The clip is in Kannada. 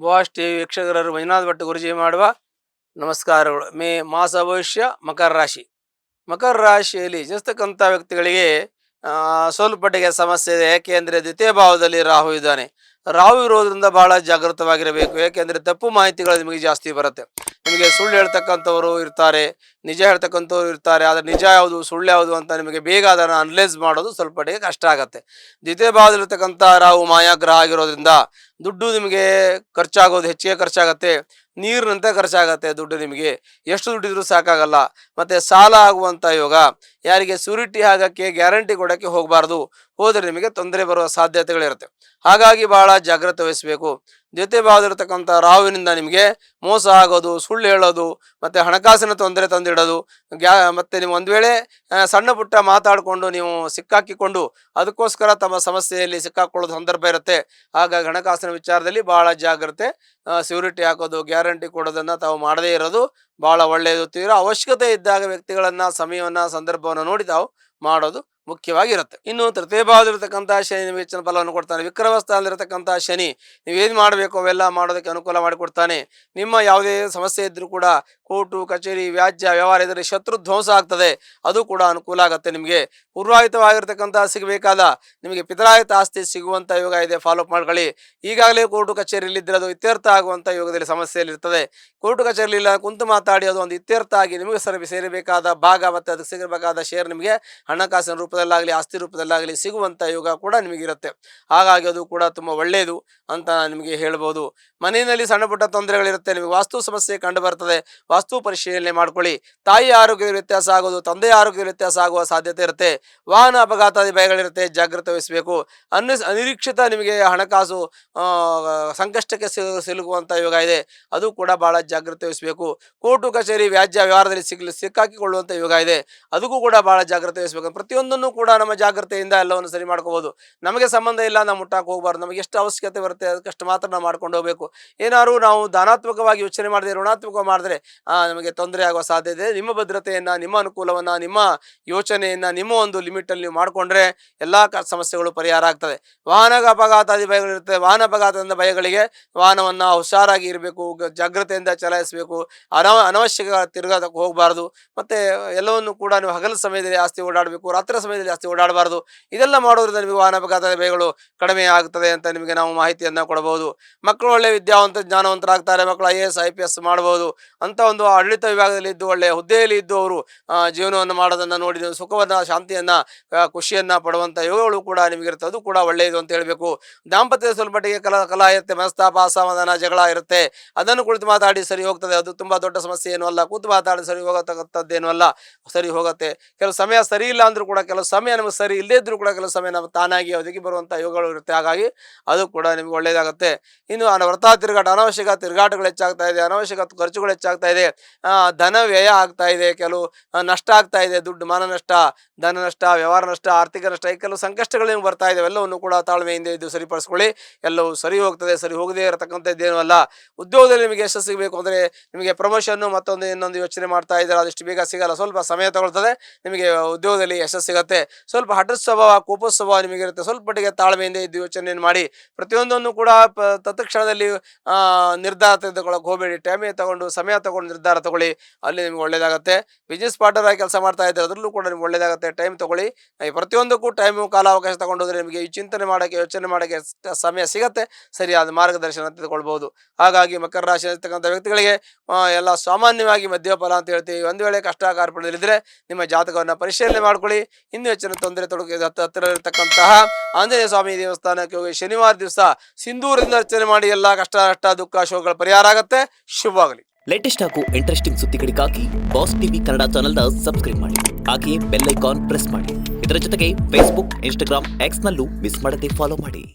ಬಾಸ್ ಟಿವಿ ವೀಕ್ಷಕರು ಮಂಜುನಾಥ್ ಭಟ್ ಗುರುಜಿ ಮಾಡುವ ನಮಸ್ಕಾರಗಳು. ಮಾಸ ಭವಿಷ್ಯ ಮಕರ ರಾಶಿ. ಮಕರ ರಾಶಿಯಲ್ಲಿ ಜನಿಸ್ತಕ್ಕಂಥ ವ್ಯಕ್ತಿಗಳಿಗೆ ಸ್ವಲ್ಪ ಮಟ್ಟಿಗೆ ಸಮಸ್ಯೆ ಇದೆ. ಏಕೆಂದರೆ ದ್ವಿತೀಯ ಭಾವದಲ್ಲಿ ರಾಹು ಇದ್ದಾನೆ. ರಾಹು ಇರೋದ್ರಿಂದ ಬಹಳ ಜಾಗೃತವಾಗಿರಬೇಕು. ಏಕೆಂದರೆ ತಪ್ಪು ಮಾಹಿತಿಗಳು ನಿಮಗೆ ಜಾಸ್ತಿ ಬರುತ್ತೆ. ನಿಮಗೆ ಸುಳ್ಳು ಹೇಳ್ತಕ್ಕಂಥವ್ರು ಇರ್ತಾರೆ, ನಿಜ ಹೇಳ್ತಕ್ಕಂಥವ್ರು ಇರ್ತಾರೆ. ಆದರೆ ನಿಜ ಯಾವುದು ಸುಳ್ಳು ಯಾವುದು ಅಂತ ನಿಮಗೆ ಬೇಗ ಅದನ್ನು ಅನಲೈಸ್ ಮಾಡೋದು ಸ್ವಲ್ಪ ಮಟ್ಟಿಗೆ ಕಷ್ಟ ಆಗುತ್ತೆ. ದ್ವಿತೀಯ ಭಾವದಲ್ಲಿರ್ತಕ್ಕಂಥ ರಾಹು ಮಾಯಾಗ್ರಹ ಆಗಿರೋದ್ರಿಂದ ದುಡ್ಡು ನಿಮಗೆ ಖರ್ಚಾಗೋದು ಹೆಚ್ಚಿಗೆ ಖರ್ಚಾಗತ್ತೆ. ನೀರಿನಂತೆ ಖರ್ಚಾಗತ್ತೆ ದುಡ್ಡು. ನಿಮಗೆ ಎಷ್ಟು ದುಡ್ಡಿದ್ರೂ ಸಾಕಾಗಲ್ಲ. ಮತ್ತು ಸಾಲ ಆಗುವಂಥ ಯೋಗ. ಯಾರಿಗೆ ಸೂರಿಟಿ ಆಗೋಕ್ಕೆ ಗ್ಯಾರಂಟಿ ಕೊಡೋಕ್ಕೆ ಹೋಗಬಾರ್ದು. ಹೋದರೆ ನಿಮಗೆ ತೊಂದರೆ ಬರುವ ಸಾಧ್ಯತೆಗಳಿರುತ್ತೆ. ಹಾಗಾಗಿ ಬಹಳ ಜಾಗ್ರತೆ ವಹಿಸಬೇಕು. ದ್ವಿತೀಯ ಭಾವದಲ್ಲಿರ್ತಕ್ಕಂಥ ರಾಹುವಿನಿಂದ ನಿಮಗೆ ಮೋಸ ಆಗೋದು, ಸುಳ್ಳು ಹೇಳೋದು, ಮತ್ತು ಹಣಕಾಸಿನ ತೊಂದರೆ ತಂದಿಡೋದು, ಮತ್ತು ನೀವು ಒಂದು ವೇಳೆ ಸಣ್ಣ ಪುಟ್ಟ ಮಾತಾಡಿಕೊಂಡು ನೀವು ಸಿಕ್ಕಾಕಿಕೊಂಡು ಅದಕ್ಕೋಸ್ಕರ ತಮ್ಮ ಸಮಸ್ಯೆಯಲ್ಲಿ ಸಿಕ್ಕಾಕೊಳ್ಳೋದು ಸಂದರ್ಭ ಇರುತ್ತೆ. ಹಾಗಾಗಿ ಹಣಕಾಸಿನ ವಿಚಾರದಲ್ಲಿ ಬಹಳ ಜಾಗ್ರತೆ. ಸೆಕ್ಯೂರಿಟಿ ಹಾಕೋದು, ಗ್ಯಾರಂಟಿ ಕೊಡೋದನ್ನು ತಾವು ಮಾಡದೇ ಇರೋದು ಭಾಳ ಒಳ್ಳೆಯದು. ತೀರಾ ಅವಶ್ಯಕತೆ ಇದ್ದಾಗ ವ್ಯಕ್ತಿಗಳನ್ನು, ಸಮಯವನ್ನು, ಸಂದರ್ಭವನ್ನು ನೋಡಿ ತಾವು ಮಾಡೋದು ಮುಖ್ಯವಾಗಿರುತ್ತೆ. ಇನ್ನು ತೃತೀಯ ಭಾವದಲ್ಲಿರ್ತಕ್ಕಂಥ ಶನಿ ನಿಮಗೆ ಹೆಚ್ಚಿನ ಫಲವನ್ನು ಕೊಡ್ತಾನೆ. ವಿಕ್ರಮ ಸ್ಥಾನದಲ್ಲಿರ್ತಕ್ಕಂಥ ಶನಿ ನೀವೇನು ಮಾಡಬೇಕು ಅವೆಲ್ಲ ಮಾಡೋದಕ್ಕೆ ಅನುಕೂಲ ಮಾಡಿಕೊಡ್ತಾನೆ. ನಿಮ್ಮ ಯಾವುದೇ ಸಮಸ್ಯೆ ಇದ್ದರೂ ಕೂಡ ಕೋರ್ಟು ಕಚೇರಿ ವ್ಯಾಜ್ಯ ವ್ಯವಹಾರ ಇದರಲ್ಲಿ ಶತ್ರು ಧ್ವಂಸ ಆಗ್ತದೆ. ಅದು ಕೂಡ ಅನುಕೂಲ ಆಗುತ್ತೆ. ನಿಮಗೆ ಪೂರ್ವಾಹಿತವಾಗಿರ್ತಕ್ಕಂಥ ಸಿಗಬೇಕಾದ ನಿಮಗೆ ಪಿತರಾಹಿತ ಆಸ್ತಿ ಸಿಗುವಂಥ ಯೋಗ ಇದೆ. ಫಾಲೋಅಪ್ ಮಾಡ್ಕೊಳ್ಳಿ. ಈಗಾಗಲೇ ಕೋರ್ಟು ಕಚೇರಿಯಲ್ಲಿದ್ದರೆ ಅದು ಇತ್ಯರ್ಥ ಆಗುವಂಥ ಯೋಗದಲ್ಲಿ ಸಮಸ್ಯೆಯಲ್ಲಿರ್ತದೆ. ಕೋರ್ಟು ಕಚೇರಿಲಿಲ್ಲ ಕುಂತು ಮಾತಾಡಿ ಅದು ಒಂದು ಇತ್ಯರ್ಥ ಆಗಿ ನಿಮಗೆ ಸೇರಬೇಕಾದ ಭಾಗ ಮತ್ತು ಅದಕ್ಕೆ ಸಿಗಬೇಕಾದ ಶೇರ್ ನಿಮಗೆ ಹಣಕಾಸಿನ ರೂಪದಲ್ಲಾಗಲಿ ಆಸ್ತಿ ರೂಪದಲ್ಲಾಗಲಿ ಸಿಗುವಂಥ ಯೋಗ ಕೂಡ ನಿಮಗಿರುತ್ತೆ. ಹಾಗಾಗಿ ಅದು ಕೂಡ ತುಂಬ ಒಳ್ಳೆಯದು ಅಂತ ನಿಮಗೆ ಹೇಳ್ಬೋದು. ಮನೆಯಲ್ಲಿ ಸಣ್ಣ ಪುಟ್ಟ ತೊಂದರೆಗಳಿರುತ್ತೆ. ನಿಮಗೆ ವಾಸ್ತು ಸಮಸ್ಯೆ ಕಂಡು ಬರ್ತದೆ. ವಾಸ್ತು ಪರಿಶೀಲನೆ ಮಾಡ್ಕೊಳ್ಳಿ. ತಾಯಿಯ ಆರೋಗ್ಯದ ವ್ಯತ್ಯಾಸ ಆಗೋದು, ತಂದೆಯ ಆರೋಗ್ಯದ ವ್ಯತ್ಯಾಸ ಆಗುವ ಸಾಧ್ಯತೆ ಇರುತ್ತೆ. ವಾಹನ ಅಪಘಾತಾದಿ ಭಯಗಳಿರುತ್ತೆ, ಜಾಗ್ರತೆ ವಹಿಸಬೇಕು. ಅನಿರೀಕ್ಷಿತ ನಿಮಗೆ ಹಣಕಾಸು ಸಂಕಷ್ಟಕ್ಕೆ ಸಿಲುಕುವಂಥ ಯೋಗ ಇದೆ. ಅದು ಕೂಡ ಭಾಳ ಜಾಗ್ರತೆ ವಹಿಸಬೇಕು. ಕೋರ್ಟು ಕಚೇರಿ ವ್ಯಾಜ್ಯ ವ್ಯವಹಾರದಲ್ಲಿ ಸಿಕ್ಕಾಕಿಕೊಳ್ಳುವಂಥ ಯೋಗ ಇದೆ. ಅದಕ್ಕೂ ಕೂಡ ಭಾಳ ಜಾಗ್ರತೆ ವಹಿಸಬೇಕು. ಪ್ರತಿಯೊಂದನ್ನು ಕೂಡ ನಮ್ಮ ಜಾಗ್ರತೆಯಿಂದ ಎಲ್ಲವನ್ನು ಸರಿ ಮಾಡ್ಕೋಬೋದು. ನಮಗೆ ಸಂಬಂಧ ಇಲ್ಲ, ನಾವು ಮುಟ್ಟಕ್ಕೆ ಹೋಗಬಾರ್ದು. ನಮಗೆ ಎಷ್ಟು ಅವಶ್ಯಕತೆ ಬರುತ್ತೆ ಅದಕ್ಕಷ್ಟು ಮಾತ್ರ ನಾವು ಮಾಡ್ಕೊಂಡು ಹೋಗಬೇಕು. ಏನಾದ್ರು ನಾವು ಧನಾತ್ಮಕವಾಗಿ ಯೋಚನೆ ಮಾಡಿದ್ರೆ, ಋಣಾತ್ಮಕ ಮಾಡಿದ್ರೆ ನಮಗೆ ತೊಂದರೆ ಆಗುವ ಸಾಧ್ಯತೆ ಇದೆ. ನಿಮ್ಮ ಭದ್ರತೆಯನ್ನು, ನಿಮ್ಮ ಅನುಕೂಲವನ್ನು, ನಿಮ್ಮ ಯೋಚನೆಯನ್ನು ನಿಮ್ಮ ಒಂದು ಲಿಮಿಟಲ್ಲಿ ನೀವು ಮಾಡಿಕೊಂಡ್ರೆ ಎಲ್ಲ ಸಮಸ್ಯೆಗಳು ಪರಿಹಾರ ಆಗ್ತದೆ. ವಾಹನ ಅಪಘಾತಾದಿ ಭಯಗಳಿರುತ್ತೆ. ವಾಹನ ಅಪಘಾತದಿಂದ ಭಯಗಳಿಗೆ ವಾಹನವನ್ನು ಹುಷಾರಾಗಿ ಇರಬೇಕು, ಜಾಗ್ರತೆಯಿಂದ ಚಲಾಯಿಸಬೇಕು. ಅನವಶ್ಯಕ ತಿರುಗಾಟಕ್ಕೆ ಹೋಗಬಾರ್ದು. ಮತ್ತು ಎಲ್ಲವನ್ನು ಕೂಡ ನೀವು ಹಗಲು ಸಮಯದಲ್ಲಿ ಜಾಸ್ತಿ ಓಡಾಡಬೇಕು, ರಾತ್ರಿ ಸಮಯದಲ್ಲಿ ಜಾಸ್ತಿ ಓಡಾಡಬಾರ್ದು. ಇದೆಲ್ಲ ಮಾಡೋದ್ರಿಂದ ನಿಮಗೆ ವಾಹನ ಅಪಘಾತದ ಭಯಗಳು ಕಡಿಮೆ ಆಗ್ತದೆ ಅಂತ ನಿಮಗೆ ನಾವು ಮಾಹಿತಿಯನ್ನು ಕೊಡಬಹುದು. ಮಕ್ಕಳು ಒಳ್ಳೆ ವಿದ್ಯಾವಂತ ಜ್ಞಾನವಂತರಾಗ್ತಾರೆ. ಮಕ್ಕಳು IAS IPS ಮಾಡ್ಬೋದು ಅಂತ ಒಂದು ಆಡಳಿತ ವಿಭಾಗದಲ್ಲಿ ಇದ್ದು ಒಳ್ಳೆಯ ಹುದ್ದೆಯಲ್ಲಿ ಇದ್ದು ಅವರು ಜೀವನವನ್ನು ಮಾಡೋದನ್ನು ನೋಡಿ ನೀವು ಸುಖವನ್ನು, ಶಾಂತಿಯನ್ನು, ಖುಷಿಯನ್ನು ಪಡುವಂಥ ಯೋಗಗಳು ಕೂಡ ನಿಮಗಿರುತ್ತೆ. ಅದು ಕೂಡ ಒಳ್ಳೆಯದು ಅಂತ ಹೇಳಬೇಕು. ದಾಂಪತ್ಯದ ಸ್ವಲ್ಪ ಮಟ್ಟಿಗೆ ಕಲಹ ಇರುತ್ತೆ, ಮನಸ್ತಾಪ, ಅಸಮಾಧಾನ, ಜಗಳ ಇರುತ್ತೆ. ಅದನ್ನು ಕುಳಿತು ಮಾತಾಡಿ ಸರಿ ಹೋಗ್ತದೆ. ಅದು ತುಂಬ ದೊಡ್ಡ ಸಮಸ್ಯೆ ಏನೂ ಅಲ್ಲ. ಕೂತು ಮಾತಾಡಿ ಸರಿ ಹೋಗತಕ್ಕಂಥದ್ದೇನೂ ಅಲ್ಲ, ಸರಿ ಹೋಗುತ್ತೆ. ಕೆಲವು ಸಮಯ ಸರಿ ಇಲ್ಲ ಅಂದರೂ ಕೂಡ, ಕೆಲವು ಸಮಯ ನಮಗೆ ಸರಿ ಇಲ್ಲದೇ ಇದ್ದರೂ ಕೂಡ ಕೆಲವು ಸಮಯ ನಮಗೆ ತಾನಾಗಿ ಒದಗಿ ಬರುವಂಥ ಯೋಗಗಳು ಇರುತ್ತೆ. ಹಾಗಾಗಿ ಅದು ಕೂಡ ನಿಮಗೆ ಒಳ್ಳೆಯದಾಗುತ್ತೆ. ಇನ್ನು ವೃಥಾ ತಿರುಗಾಟ, ಅನವಶ್ಯಕ ತಿರುಗಾಟಗಳು ಹೆಚ್ಚಾಗ್ತಾ ಇದೆ, ಅನವಶ್ಯಕ ಖರ್ಚುಗಳು ಹೆಚ್ಚಾಗ್ತಾ ಇದೆ, ಧನ ವ್ಯಯ ಆಗ್ತಾ ಇದೆ, ಕೆಲವು ನಷ್ಟ ಆಗ್ತಾ ಇದೆ, ದುಡ್ಡು ಮಾನ ನಷ್ಟ, ಧನ ನಷ್ಟ, ವ್ಯವಹಾರ ನಷ್ಟ, ಆರ್ಥಿಕ ನಷ್ಟ, ಈ ಕೆಲವು ಸಂಕಷ್ಟಗಳು ನಿಮ್ಗೆ ಬರ್ತಾ ಇದೆ. ಎಲ್ಲವನ್ನು ಕೂಡ ತಾಳ್ಮೆಯಿಂದ ಇದ್ದು ಸರಿಪಡಿಸ್ಕೊಳ್ಳಿ. ಎಲ್ಲವೂ ಸರಿ ಹೋಗ್ತದೆ. ಸರಿ ಹೋಗದೇ ಇರತಕ್ಕಂಥದ್ದೇನೂ ಅಲ್ಲ. ಉದ್ಯೋಗದಲ್ಲಿ ನಿಮಗೆ ಯಶಸ್ಸು ಸಿಗಬೇಕು ಅಂದರೆ ನಿಮಗೆ ಪ್ರಮೋಷನ್ನು ಮತ್ತೊಂದು ಇನ್ನೊಂದು ಯೋಚನೆ ಮಾಡ್ತಾ ಇದ್ದಾರೆ, ಅದಷ್ಟು ಬೇಗ ಸಿಗಲ್ಲ, ಸ್ವಲ್ಪ ಸಮಯ ತಗೊಳ್ತದೆ. ನಿಮಗೆ ಉದ್ಯೋಗದಲ್ಲಿ ಯಶಸ್ಸು ಸಿಗುತ್ತೆ. ಸ್ವಲ್ಪ ಹಠದ ಸ್ವಭಾವ, ಕೋಪದ ಸ್ವಭಾವ ನಿಮಗಿರುತ್ತೆ. ಸ್ವಲ್ಪ ಮಟ್ಟಿಗೆ ತಾಳ್ಮೆಯಿಂದ ಇದ್ದು ಯೋಚನೆಯನ್ನು ಮಾಡಿ ಪ್ರತಿಯೊಂದನ್ನು ಕೂಡ ತತ್ಕ್ಷಣದಲ್ಲಿ ನಿರ್ಧಾರ ತೆಗೆದುಕೊಳ್ಳೋಕೆ ಹೋಗಬೇಡಿ. ಟೈಮೇ ತಗೊಂಡು, ಸಮಯ ತಗೊಂಡು ನಿರ್ಧಾರ ತಗೊಳ್ಳಿ. ಅಲ್ಲಿ ನಿಮ್ಗೆ ಒಳ್ಳೇದಾಗುತ್ತೆ. ಬಿಸ್ನೆಸ್ ಪಾರ್ಟ್ನರ್ ಆಗಿ ಕೆಲಸ ಮಾಡ್ತಾ ಇದ್ದಾರೆ, ಅದರಲ್ಲೂ ಕೂಡ ನಿಮ್ಗೆ ಒಳ್ಳೇದಾಗುತ್ತೆ. ಟೈಮ್ ತಗೊಳ್ಳಿ. ಪ್ರತಿಯೊಂದಕ್ಕೂ ಟೈಮು, ಕಾಲಾವಕಾಶ ತಗೊಂಡೋದ್ರೆ ನಿಮಗೆ ಈ ಚಿಂತನೆ ಮಾಡೋಕ್ಕೆ, ಯೋಚನೆ ಮಾಡೋಕ್ಕೆ ಸಮಯ ಸಿಗುತ್ತೆ. ಸರಿಯಾದ ಮಾರ್ಗದರ್ಶನ ತೆಗೆದುಕೊಳ್ಬೋದು. ಹಾಗಾಗಿ ಮಕರ ರಾಶಿ ಇರ್ತಕ್ಕಂಥ ವ್ಯಕ್ತಿಗಳಿಗೆ ಎಲ್ಲ ಸಾಮಾನ್ಯವಾಗಿ ಮಧ್ಯಮ ಫಲ ಅಂತ ಹೇಳ್ತೀವಿ. ಒಂದು ವೇಳೆ ಕಷ್ಟ ಕಾರ್ಪಣ್ಯದಲ್ಲಿದ್ದರೆ ನಿಮ್ಮ ಜಾತಕವನ್ನು ಪರಿಶೀಲನೆ ಮಾಡ್ಕೊಳ್ಳಿ. ಇನ್ನೂ ಹೆಚ್ಚಿನ ತೊಂದರೆ ತೊಡಗಿ ಹತ್ತಿರ ಇರತಕ್ಕಂತಹ ಆಂಜನೇಯ ಸ್ವಾಮಿ ದೇವಸ್ಥಾನಕ್ಕೆ ಹೋಗಿ ಶನಿವಾರ ದಿವಸ ಸಿಂಧೂರದಿಂದ ಅರ್ಚನೆ ಮಾಡಿ ಎಲ್ಲ ಕಷ್ಟ ನಷ್ಟ ದುಃಖ ಶೋಕಗಳ ಪರಿಹಾರ ಆಗುತ್ತೆ. ಶುಭವಾಗಲಿ. ಲೇಟೆಸ್ಟ್ ಹಾಗೂ ಇಂಟ್ರೆಸ್ಟಿಂಗ್ ಸುದ್ದಿಗಳಿಗಾಗಿ ಬಾಸ್ ಟಿವಿ ಕನ್ನಡ ಚಾನೆಲ್ನ ಸಬ್ಸ್ಕ್ರೈಬ್ ಮಾಡಿ. ಹಾಗೆಯೇ ಬೆಲ್ ಐಕಾನ್ ಪ್ರೆಸ್ ಮಾಡಿ. ಇದರ ಜೊತೆಗೆ ಫೇಸ್ಬುಕ್, ಇನ್ಸ್ಟಾಗ್ರಾಮ್, ಎಕ್ಸ್ನಲ್ಲೂ ಮಿಸ್ ಮಾಡದೆ ಫಾಲೋ ಮಾಡಿ.